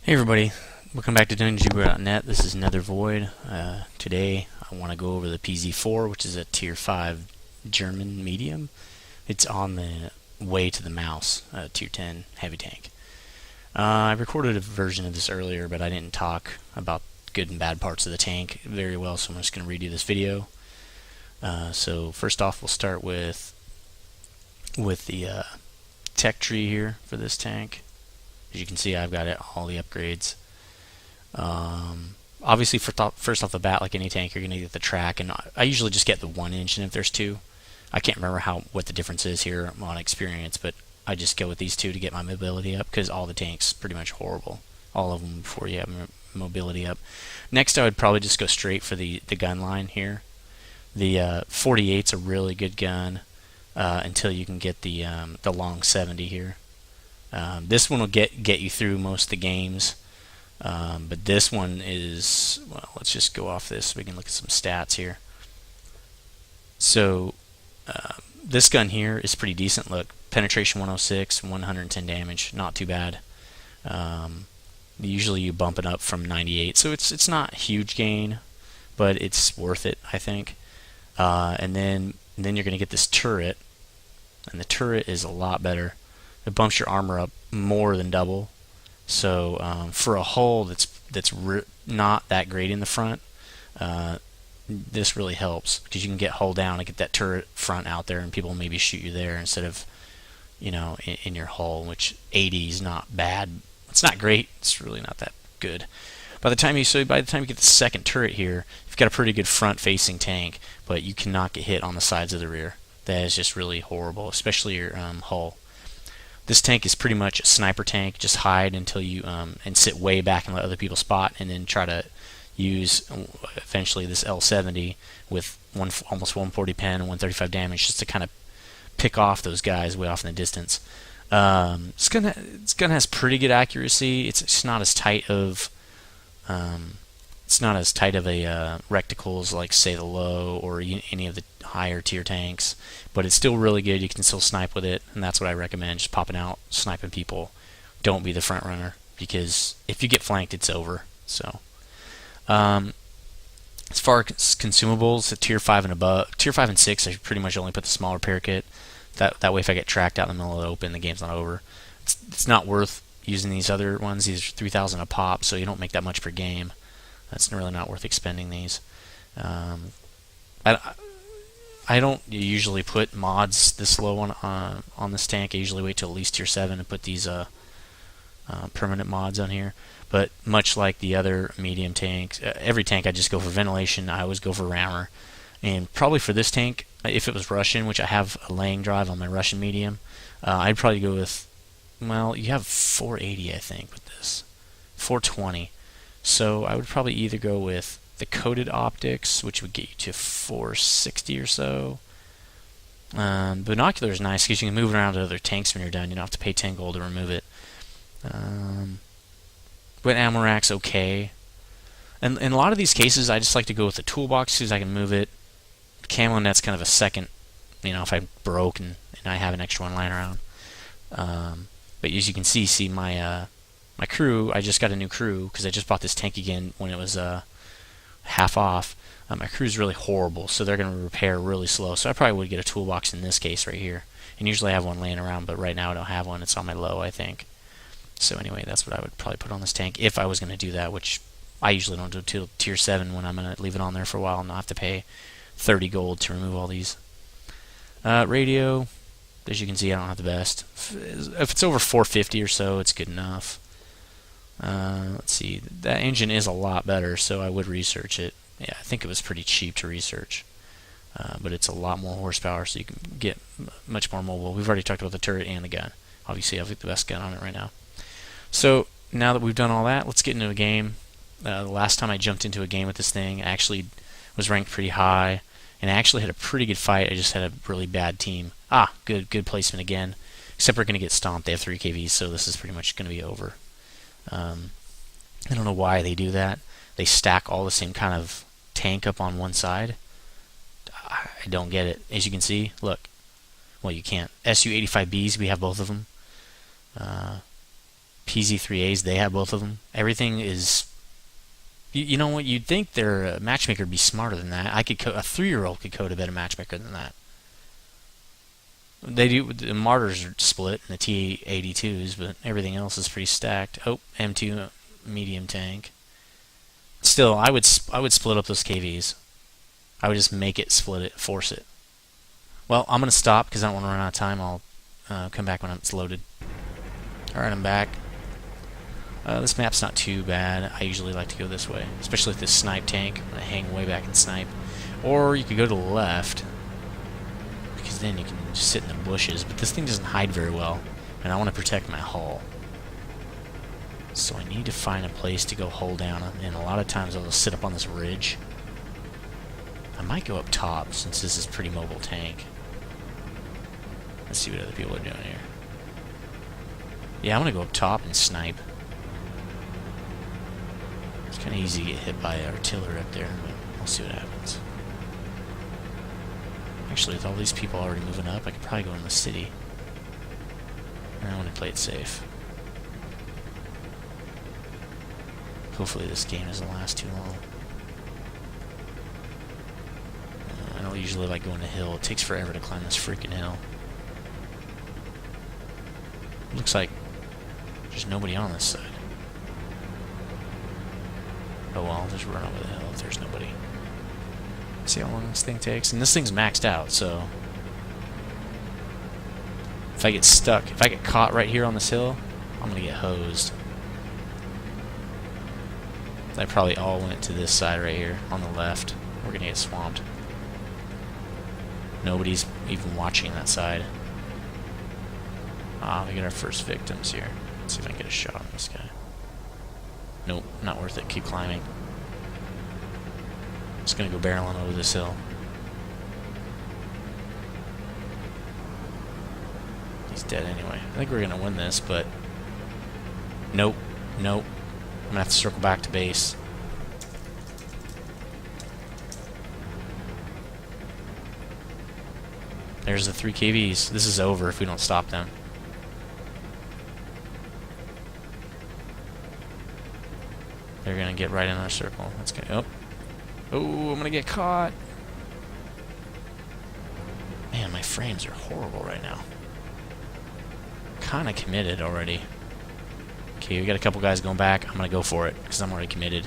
Hey everybody, welcome back to DungeonJugaler.net. This is Nether Void. Today I want to go over the PzKpfw IV, which is a Tier 5 German medium. It's on the way to the Mouse, Tier 10 heavy tank. I recorded a version of this earlier, but I didn't talk about good and bad parts of the tank very well, so I'm just going to redo this video. So first off, we'll start with the tech tree here for this tank. As you can see, I've got all the upgrades. Obviously, first off the bat, like any tank, you're going to get the track, and I usually just get the 1-inch, and if there's two, I can't remember what the difference is here on experience, but I just go with these two to get my mobility up, because all the tanks pretty much horrible, all of them before you have mobility up. Next, I would probably just go straight for the gun line here. The 48's a really good gun until you can get the long 70 here. This one will get you through most of the games, but this one is, well, let's just go off this so we can look at some stats here. So this gun here is pretty decent. Look, penetration 106, 110 damage, not too bad. Usually you bump it up from 98, so it's not a huge gain, but it's worth it, I think. And then you're going to get this turret, and the turret is a lot better. It bumps your armor up more than double. So for a hull that's not that great in the front, this really helps, because you can get hull down and get that turret front out there, and people maybe shoot you there instead of, in your hull, which 80 is not bad. It's not great. It's really not that good. By the time you get the second turret here, you've got a pretty good front-facing tank, but you cannot get hit on the sides of the rear. That is just really horrible, especially your hull. This tank is pretty much a sniper tank. Just hide until you and sit way back and let other people spot, and then try to use eventually this L70 with almost 140 pen and 135 damage, just to kind of pick off those guys way off in the distance. This gun has pretty good accuracy. It's not as tight of a reticles like, say, the low or any of the higher tier tanks, but it's still really good. You can still snipe with it, and that's what I recommend, just popping out, sniping people. Don't be the front runner, because if you get flanked, it's over. So as far as consumables, at tier 5 and above, tier 5 and 6, I pretty much only put the small repair kit. That way, if I get tracked out in the middle of the open, the game's not over. It's not worth using these other ones. These are 3,000 a pop, so you don't make that much per game. That's really not worth expending these. I don't usually put mods this low on this tank. I usually wait till at least tier 7 and put these permanent mods on here. But much like the other medium tanks, every tank I just go for ventilation. I always go for rammer. And probably for this tank, if it was Russian, which I have a laying drive on my Russian medium, I'd probably go with, well, you have 480, I think, with this. 420. So I would probably either go with the coated optics, which would get you to 460 or so. Binocular is nice because you can move it around to other tanks when you're done. You don't have to pay 10 gold to remove it. But ammo rack's okay. And in a lot of these cases, I just like to go with the toolbox because I can move it. Camo net's kind of a second, if I broke and I have an extra one lying around. But as you can see my my crew, I just got a new crew because I just bought this tank again when it was half off. My crew's really horrible, so they're going to repair really slow. So I probably would get a toolbox in this case right here. And usually I have one laying around, but right now I don't have one. It's on my low, I think. So anyway, that's what I would probably put on this tank if I was going to do that, which I usually don't do till tier 7 when I'm going to leave it on there for a while and not have to pay 30 gold to remove all these. Radio, as you can see, I don't have the best. If it's over 450 or so, it's good enough. Let's see, that engine is a lot better, so I would research it. Yeah, I think it was pretty cheap to research, but it's a lot more horsepower, so you can get much more mobile. We've already talked about the turret and the gun. Obviously, I've got the best gun on it right now. So now that we've done all that, let's get into a game. The last time I jumped into a game with this thing, I actually was ranked pretty high, and I actually had a pretty good fight. I just had a really bad team. Good placement again. Except we're going to get stomped. They have 3 KVs, so this is pretty much going to be over. I don't know why they do that. They stack all the same kind of tank up on one side. I don't get it. As you can see, look. Well, you can't. SU-85Bs, we have both of them. PzKpfw they have both of them. Everything is. You know what? You'd think their matchmaker would be smarter than that. A 3-year-old could code a better matchmaker than that. They do. The martyrs are split and the T82s, but everything else is pretty stacked. Oh, M2 medium tank. Still, I would split up those KVs. I would just make it, split it, force it. Well, I'm gonna stop because I don't want to run out of time. I'll come back when it's loaded. All right, I'm back. This map's not too bad. I usually like to go this way, especially with this snipe tank. I'm gonna hang way back and snipe. Or you could go to the left, because then you can just sit in the bushes. But this thing doesn't hide very well, and I want to protect my hull. So I need to find a place to go hull down, and a lot of times I'll just sit up on this ridge. I might go up top, since this is a pretty mobile tank. Let's see what other people are doing here. Yeah, I'm gonna go up top and snipe. It's kind of easy to get hit by artillery up there, but we'll see what happens. Actually, with all these people already moving up, I could probably go in the city. And I want to play it safe. Hopefully this game doesn't last too long. I don't usually like going to hill. It takes forever to climb this freaking hill. Looks like there's nobody on this side. Oh well, I'll just run over the hill if there's nobody. See how long this thing takes? And this thing's maxed out, so if I get stuck, if I get caught right here on this hill, I'm gonna get hosed. They probably all went to this side right here on the left. We're gonna get swamped. Nobody's even watching that side. Ah, we get our first victims here. Let's see if I can get a shot on this guy. Nope, not worth it. Keep climbing. Just gonna go barreling over this hill. He's dead anyway. I think we're gonna win this, but nope, nope. I'm gonna have to circle back to base. There's the 3 KVs. This is over if we don't stop them. They're gonna get right in our circle. That's good. Oh, I'm gonna get caught. Man, my frames are horrible right now. Kinda committed already. Okay, we got a couple guys going back. I'm gonna go for it because I'm already committed.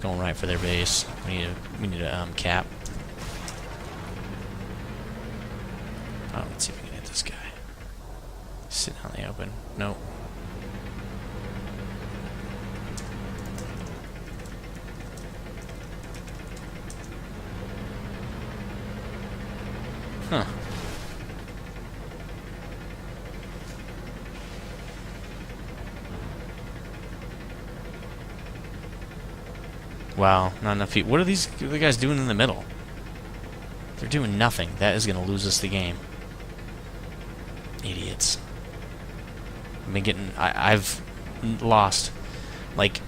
Going right for their base. We need a cap. Oh, let's see if we can hit this guy. Sitting out in the open. Nope. Huh. Wow, not enough people. What are these guys doing in the middle? They're doing nothing. That is going to lose us the game. Idiots. I've been getting... I've lost like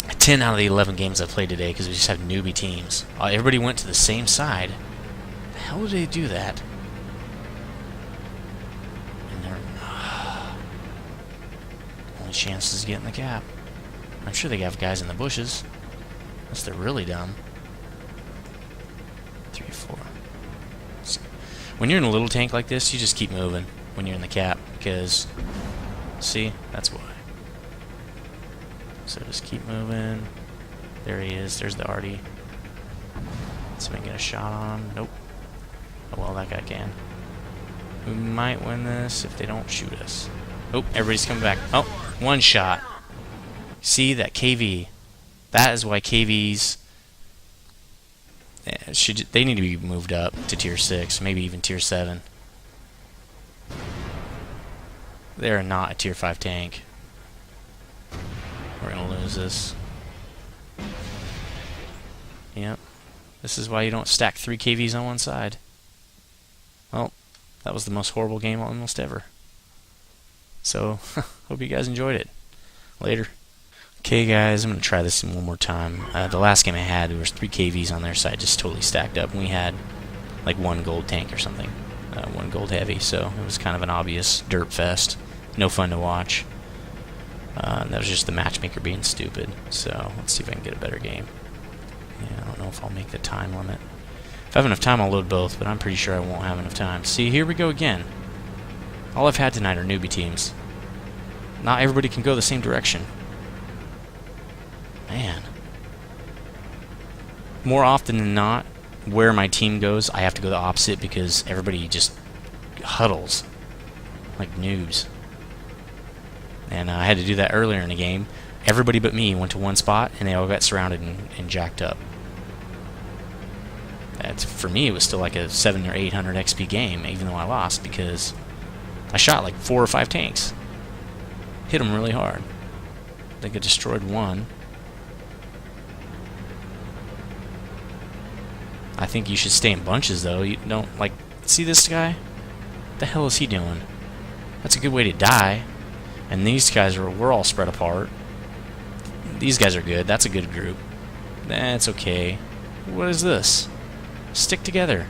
10 out of the 11 games I've played today because we just have newbie teams. Everybody went to the same side. How did they do that? And their only chance is getting the cap. I'm sure they have guys in the bushes. Unless they're really dumb. 3, 4. When you're in a little tank like this, you just keep moving when you're in the cap, because, see, that's why. So just keep moving. There he is. There's the Artie. So we can get a shot on him. Nope. Oh well, that guy can. We might win this if they don't shoot us. Oh, everybody's coming back. Oh, one shot. See that KV? That is why KVs they need to be moved up to tier 6, maybe even tier 7. They're not a tier 5 tank. We're gonna lose this. Yep. This is why you don't stack 3 KVs on one side. Well, that was the most horrible game almost ever. So, hope you guys enjoyed it. Later. Okay guys, I'm going to try this one more time. The last game I had, there was 3 KVs on their side, just totally stacked up, and we had like 1 gold tank or something. 1 gold heavy, so it was kind of an obvious derp fest. No fun to watch. That was just the matchmaker being stupid. So let's see if I can get a better game. Yeah, I don't know if I'll make the time limit. If I have enough time, I'll load both, but I'm pretty sure I won't have enough time. See, here we go again. All I've had tonight are newbie teams. Not everybody can go the same direction. Man. More often than not, where my team goes, I have to go the opposite because everybody just huddles like noobs. And I had to do that earlier in the game. Everybody but me went to one spot, and they all got surrounded and jacked up. For me, it was still like a 700 or 800 XP game, even though I lost, because I shot like 4 or 5 tanks. Hit them really hard. I think I destroyed one. I think you should stay in bunches, though. You don't, like, see this guy? What the hell is he doing? That's a good way to die. And these guys we're all spread apart. These guys are good. That's a good group. That's okay. What is this? Stick together.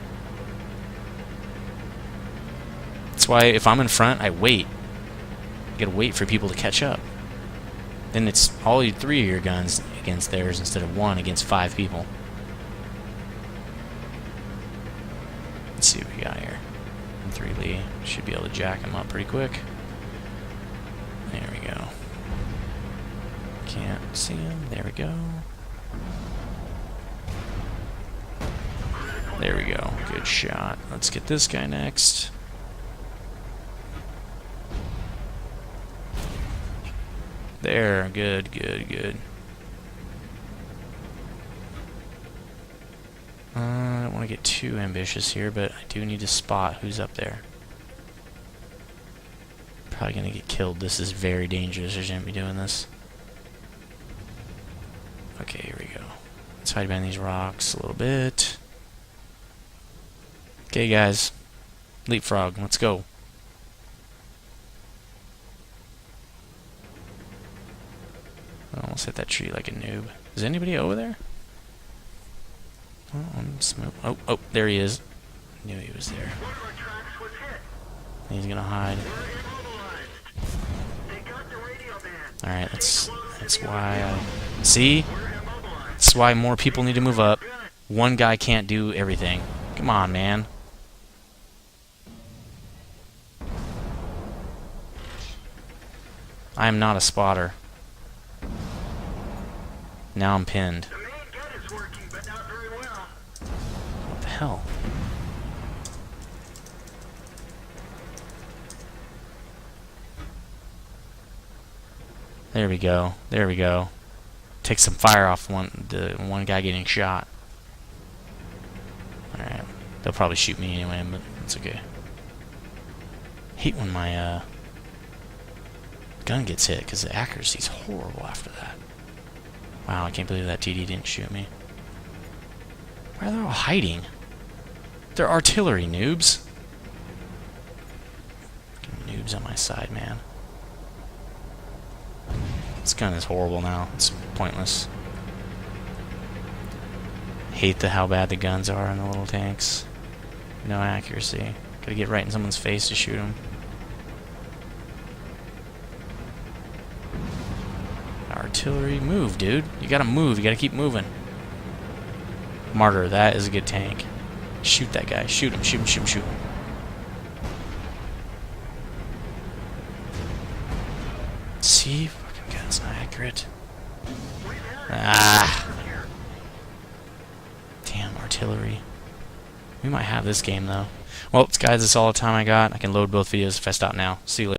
That's why if I'm in front, I wait. You gotta wait for people to catch up. Then it's all 3 of your guns against theirs instead of 1 against 5 people. Let's see what we got here. 3 Lee. Should be able to jack him up pretty quick. There we go. Can't see him. There we go. There we go. Good shot. Let's get this guy next. There. Good, good, good. I don't want to get too ambitious here, but I do need to spot who's up there. Probably going to get killed. This is very dangerous. I shouldn't be doing this. Okay, here we go. Let's hide behind these rocks a little bit. Okay, guys. Leapfrog. Let's go. I almost hit that tree like a noob. Is anybody over there? Oh, I'm smooth. Oh, there he is. Knew he was there. He's gonna hide. Alright, that's why I... See? That's why more people need to move up. One guy can't do everything. Come on, man. I am not a spotter. Now I'm pinned. What the hell? There we go. There we go. Take some fire off the one guy getting shot. Alright. They'll probably shoot me anyway, but it's okay. Hate when my gun gets hit, because the accuracy's horrible after that. Wow, I can't believe that TD didn't shoot me. Why are they all hiding? They're artillery noobs. Noobs on my side, man. This gun is horrible now. It's pointless. Hate how bad the guns are on the little tanks. No accuracy. Gotta get right in someone's face to shoot them. Artillery, move, dude. You gotta move. You gotta keep moving. Martyr, that is a good tank. Shoot that guy. Shoot him, shoot him, shoot him, shoot him. See? Fucking gun's not accurate. Ah. Damn, artillery. We might have this game, though. Well, guys, that's all the time I got. I can load both videos if I stop now. See you later.